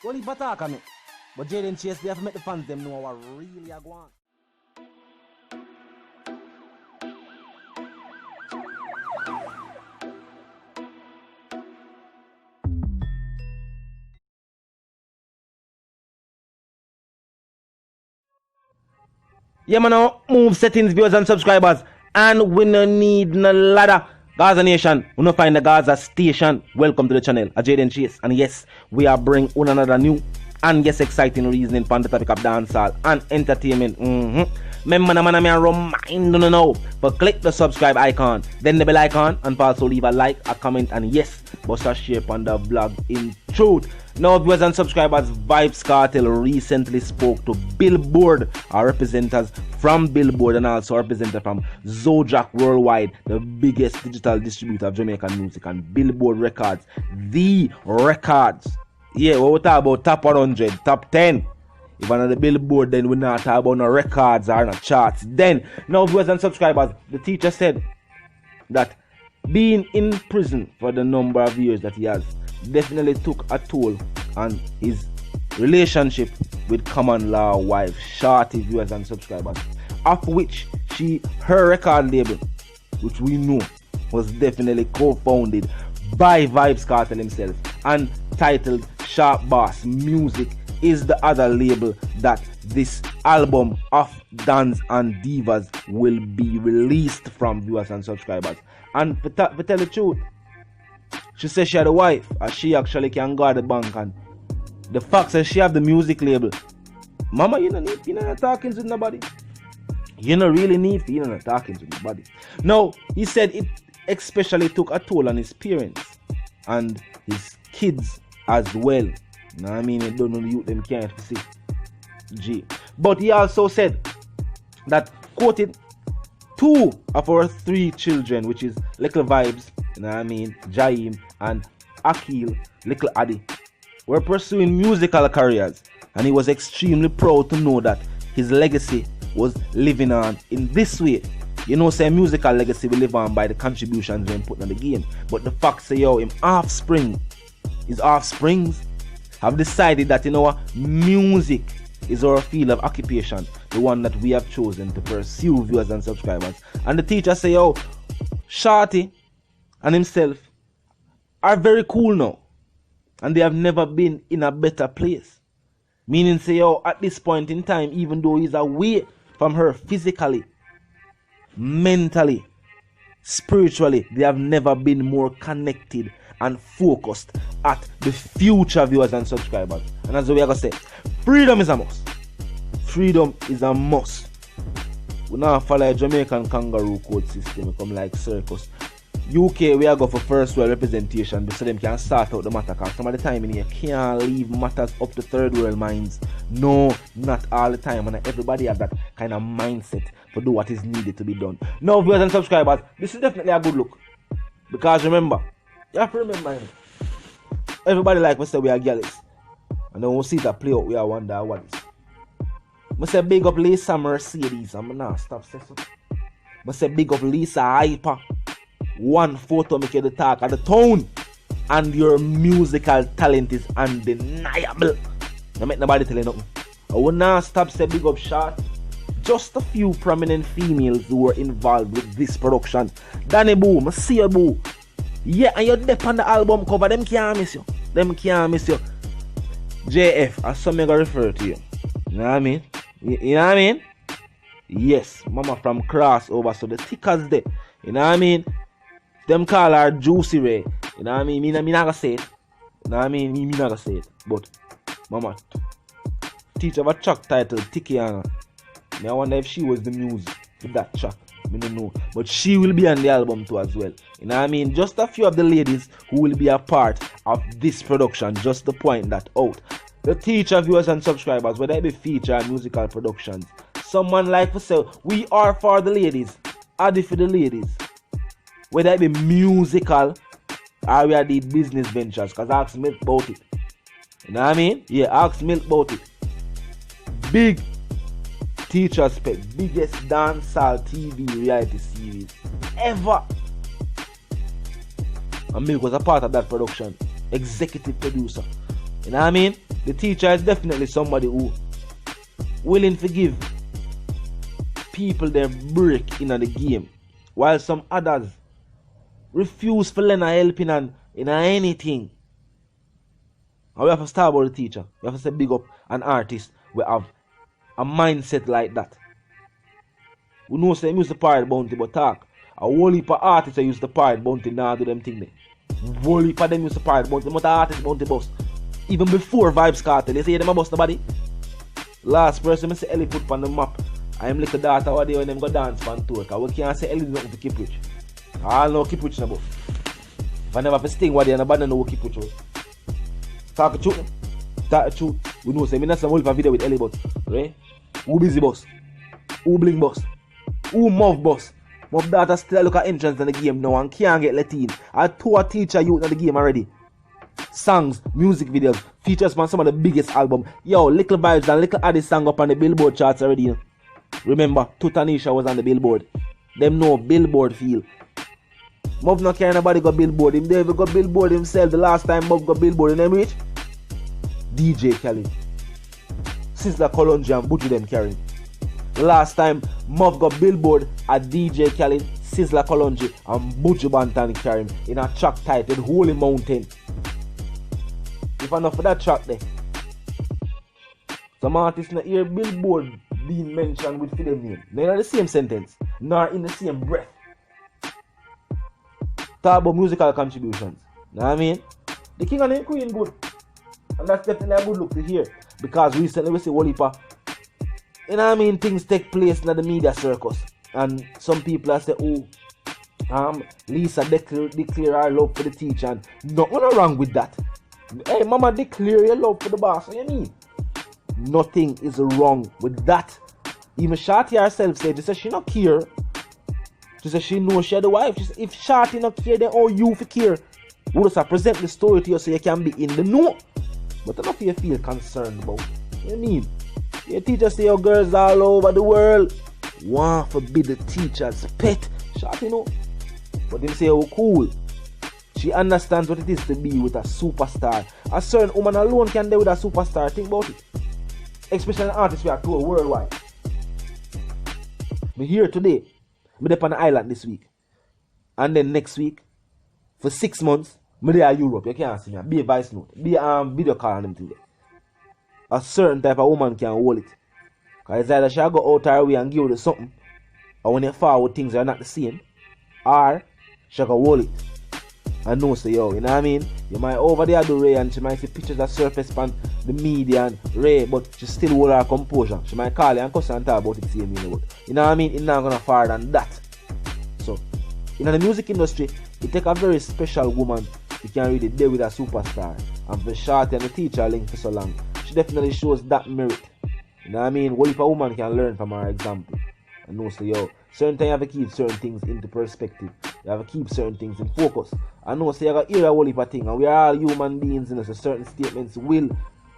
Don't leave attack on me. But Jayden Chase, they have to make the fans them know what really are going on. Yeah, man, now move settings, viewers and subscribers. And we no need no ladder. Gaza Nation, we no find the Gaza Station. Welcome to the channel, Jayden Chase. And yes, we are bringing on another new and yes, exciting reasoning on the topic of dancehall and entertainment. Remember, man, I remind you now, but click the subscribe icon, then the bell icon, and also leave a like, a comment, and yes, bust a share on the blog in truth. Now, viewers and subscribers, Vybz Kartel recently spoke to Billboard, our representatives from Billboard and also representative from Zodiac Worldwide, the biggest digital distributor of Jamaican music, and Billboard Records, the records. Yeah, what we talk about top 100, top 10. If on the Billboard, then we not talk about no records or no charts. Then, now viewers and subscribers, the teacher said that being in prison for the number of years that he has definitely took a toll on his relationship with common law wife Shorty, viewers and subscribers, of which her record label, which we know was definitely co-founded by Vybz Kartel himself and titled Sharp Boss Music, is the other label that this album of Dance and Divas will be released from, viewers and subscribers. And to tell the truth, she says she had a wife and she actually can go to the bank, and the fact that she have the music label, mama, you don't need to talking to nobody. You don't really need to talking to nobody. No, he said it especially took a toll on his parents and his kids as well. You know what I mean? They don't know the youth, them can't see. G. But he also said that, quoted, 2 of our 3 children, which is Little Vybz, you know what I mean, Jayden and Akil, Little Addy, were pursuing musical careers, and he was extremely proud to know that his legacy was living on in this way. You know, say musical legacy will live on by the contributions we put on the game. But the fact say, yo, his offsprings have decided that, you know what, music is our field of occupation, the one that we have chosen to pursue, viewers and subscribers. And the teacher say, yo, Shorty and himself are very cool now, and they have never been in a better place. Meaning, say, yo, at this point in time, even though he's away from her physically, mentally, spiritually, they have never been more connected and focused at the future, viewers and subscribers. And as we are going to say, freedom is a must. Freedom is a must. We now follow a Jamaican kangaroo code system. We come like circus. UK, we are going for first world representation so them can start out the matter, because some of the time in here can't leave matters up to third world minds. No, not all the time, and everybody have that kind of mindset to do what is needed to be done. Now, viewers and subscribers, this is definitely a good look, because remember, you have to remember, everybody like we say we are jealous, and then we see that play out, we are wonder what is. I say big up Lisa Mercedes, I'm not stop saying so. I say big up Lisa Hyper. One photo make you the talk of the town, and your musical talent is undeniable. I make nobody tell you nothing. I will not stop say big up shot. Just a few prominent females who were involved with this production. Danny Boo, I see you, Boo. Yeah, and you're deep on the album cover, them can't miss you. Them can't miss you. JF, as some gonna refer to you. You know what I mean? You know what I mean? Yes, mama from crossover, so the tickers there. You know what I mean? Them call her Juicy Ray. You know what I mean? Me not gonna say it. You know what I mean? Me not gonna say it. But mama, teacher of a track titled Tikiana. I wonder if she was the muse with that track. I don't know. But she will be on the album too as well. You know what I mean? Just a few of the ladies who will be a part of this production, just to point that out. The teacher, viewers and subscribers, whether it be feature and musical productions, someone like to say, we are for the ladies, Addy for the ladies. Whether it be musical or we are the business ventures, because ask Milk about it. You know what I mean? Yeah, ask Milk about it. Big teacher spec, biggest dancehall TV reality series ever. And Milk was a part of that production, executive producer. You know what I mean? The teacher is definitely somebody who willing to give people their break in the game, while some others refuse to lend a helping hand in anything. And we have to start about the teacher. We have to say big up an artist. We have a mindset like that. We know say use the pirate bounty but talk. A whole heap of artists that use the pirate bounty now do them thing there. Whole heap of them use the pirate bounty, but the artist bounty bust. Even before Vybz Kartel, they say them a bust nobody. Last person I say Ellie put on the map. I am little daughter over there when them go dance on tour. Cause we can't say Ellie nothing to keep rich. I know keep rich now. If I never have a sting what they and nobody know what keep rich. Talk the truth. Talk the truth. We know say me not some whole video with Ellie but right? Who busy boss? Who bling boss? Who move boss? Move daughter still look at entrance in the game now and can't get let in. I told a teacher youth in the game already. Songs, music videos, features on some of the biggest albums. Yo, Little Vybz and Little Addy sang up on the Billboard charts already. You know? Remember, Tutanisha was on the Billboard. Them know Billboard feel. Mov no care nobody got Billboard. Him never got Billboard himself. The last time Mov got Billboard, you know which? DJ Khaled. Sizzla Kalonji and Buju them carrying. The last time Mov got Billboard at DJ Khaled, Sizzla Kalonji and Buju Banton carrying in a track titled Holy Mountain. If enough for that track there. Some artists not hear Billboard being mentioned with them name. They're not the same sentence, nor in the same breath. Talk about musical contributions. Know what I mean? The king and the queen good. And that's definitely a good look to hear. Because recently we see whole heap of, you know what I mean, things take place in the media circus. And some people are say, oh, Lisa declare her love for the teacher and nothing wrong with that. Hey, mama, declare your love for the boss. What do you mean? Nothing is wrong with that. Even Shorty herself said, she said she not care. She said she knows she the wife. She said, if Shorty not care, then all you for care. We just present the story to you so you can be in the know. But enough you feel concerned about. What do you mean? Your teacher say your girls all over the world want to be the teacher's pet. Shorty know. But them say, oh cool. She understands what it is to be with a superstar. A certain woman alone can deal with a superstar. Think about it. Especially an artist we are told worldwide. Me here today. Me up on the island this week. And then next week, for 6 months, me there in Europe. You can't see me. Be a voice note. Be a video call and them thing there. A certain type of woman can hold it. Because it's either she go out her way and give you something. Or when you forward things are not the same. Or she go hold it. And know say yo, you know what I mean? You might over there do Ray and she might see pictures that surface on the media and Ray, but she still hold her composure. She might call you and cuss and talk about it same, you know what I mean? It's not gonna far than that. So in the music industry, it take a very special woman you can really deal with a superstar. And for Shorty and the teacher link for so long, she definitely shows that merit. You know what I mean? What if a woman can learn from her example? And know say yo, certain time you have to keep certain things into perspective. You have to keep certain things in focus. I know say you got to hear a whole heap of thing, and we are all human beings, so certain statements will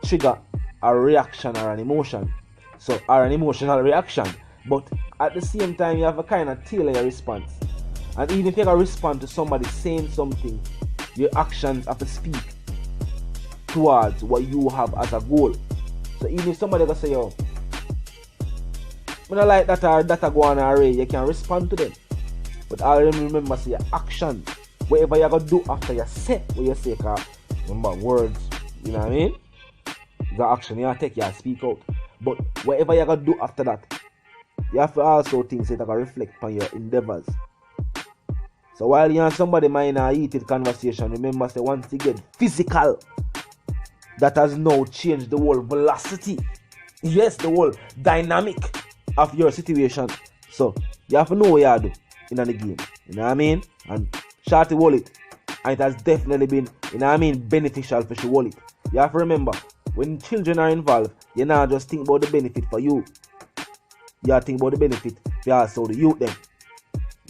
trigger a reaction or an emotion. So or an emotional reaction. But at the same time you have a kind of tailor your response. And even if you respond to somebody saying something, your actions have to speak towards what you have as a goal. So even if somebody gonna say yo, I don't like that or that go on array, you can respond to them. But I remember say your action, whatever you gotta do after you say what you say, cause remember words, you know what I mean? The action you take, you speak out. But whatever you gotta do after that, you have to also think say that can reflect on your endeavors. So while you and somebody might in a heated conversation, remember say once you get physical, that has now changed the whole velocity. Yes, the whole dynamic of your situation. So you have to know what you do in the game. You know what I mean? And Shorty wallet. And it has definitely been, you know what I mean, beneficial for she wallet. You have to remember, when children are involved, you not just think about the benefit for you. You have to think about the benefit for also the youth them.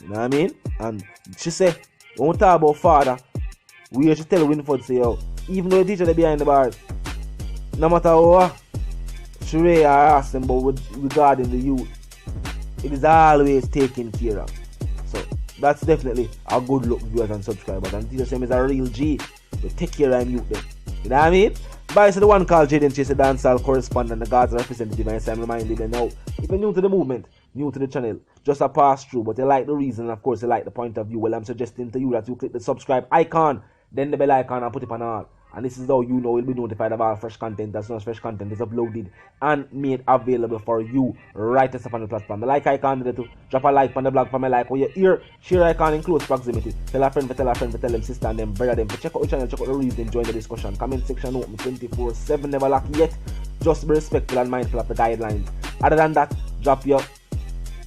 You know what I mean? And she say, when we talk about father, we should tell Winford say, yo, even though the teacher they behind the bars, no matter what Sheree or ask them about regarding the youth, it is always taken care of. So that's definitely a good look, viewers and subscribers. And teacher say is a real G to take care of youth them. You know what I mean? By the one called Jayden Chase, the dancehall correspondent, the God's representative, and I'm reminding them now, if you're new to the movement, new to the channel, just a pass through, but you like the reason, and of course you like the point of view, well, I'm suggesting to you that you click the subscribe icon, then the bell icon, and put it on all. And this is how you know you'll be notified of all fresh content as soon as fresh content is uploaded and made available for you right as up on the platform. The like icon there too. Drop a like on the blog for my like. Or your ear, share icon in close proximity. Tell a friend, tell them sister and them brother them. Check out the channel, check out the reason, join the discussion. Comment section open 24/7, never lock yet. Just be respectful and mindful of the guidelines. Other than that, drop your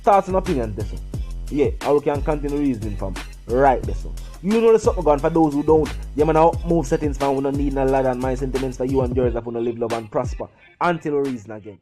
thoughts and opinions there. Yeah, and we can continue reasoning from right there. You know the something gone for those who don't. You man now move settings for we don't need no ladder and my sentiments for you and yours that we live, love and prosper until we reason again.